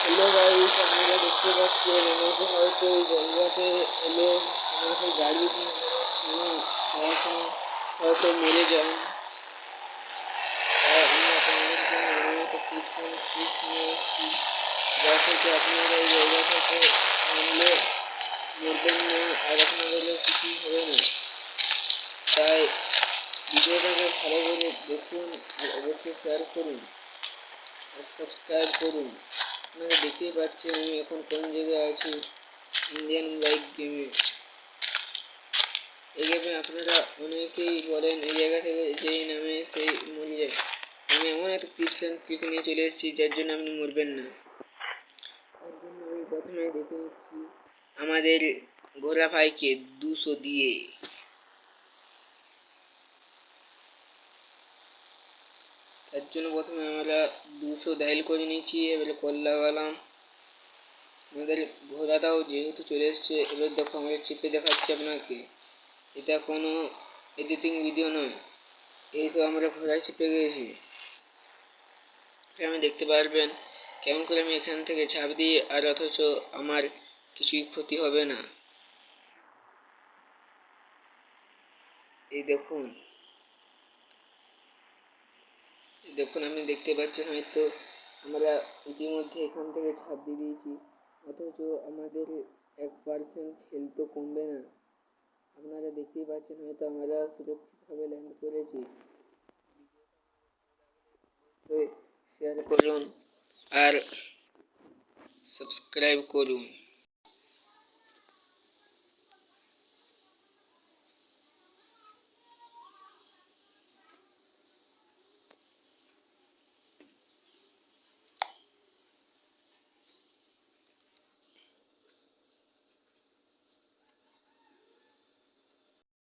Hello guys, আপনারা দেখতে পাচ্ছেন আমাকে হয়তো এই জায়গাতে এলে আমাকে গাড়ি দিয়ে যাওয়ার সময় হয়তো মরে যান। তাই আমি আপনাদের জন্য এমন একটা টিপস নিয়ে এসেছি, যা থেকে আপনারা এই জায়গা থেকে নামলে মরবেন না আর আপনাদেরও কিছুই হবে না। তাই ভিডিওটাকে ভালো করে দেখুন আর অবশ্যই শেয়ার করুন আর সাবস্ক্রাইব করুন। আপনারা দেখতেই পাচ্ছেন আমি এখন কোন জায়গায় আছি, ইন্ডিয়ান বাইক গেমে। এই গেমে আপনারা অনেকেই বলেন এই জায়গা থেকে যেই নামে সেই মরে যায়। আমি এমন একটা টিপস অ্যান্ড ট্রিক নিয়ে চলে এসেছি যার জন্য আপনি মরবেন না। তার জন্য আমি প্রথমে দেখে নিচ্ছি আমাদের ঘোড়া ভাইকে 200 দিয়ে। তার জন্য প্রথমে আমরা 200 ডায়াল করে নিচ্ছি, এবারে কল লাগালাম। আমাদের ঘোড়াটাও যেহেতু চলে এসছে, এবার দেখো আমরা চেপে দেখাচ্ছি আপনাকে। এটা কোনো এডিটিং ভিডিও নয়, এই তো আমরা ঘোড়ায় চেপে গিয়েছি। আপনি দেখতে পারবেন কেমন করে আমি এখান থেকে ঝাঁপ দিই আর অথচ আমার কিছুই ক্ষতি হবে না। এই দেখুন দেখুন আপনি দেখতে পাচ্ছেন হয়তো আমরা ইতিমধ্যে এখান থেকে ঝাঁপ দিয়ে দিয়েছি, অথচ আমাদের 1% হেলথও কমবে না। আপনারা দেখতেই পাচ্ছেন হয়তো আমরা সুরক্ষিতভাবে ল্যান্ড করেছি। শেয়ার করুন আর সাবস্ক্রাইব করুন।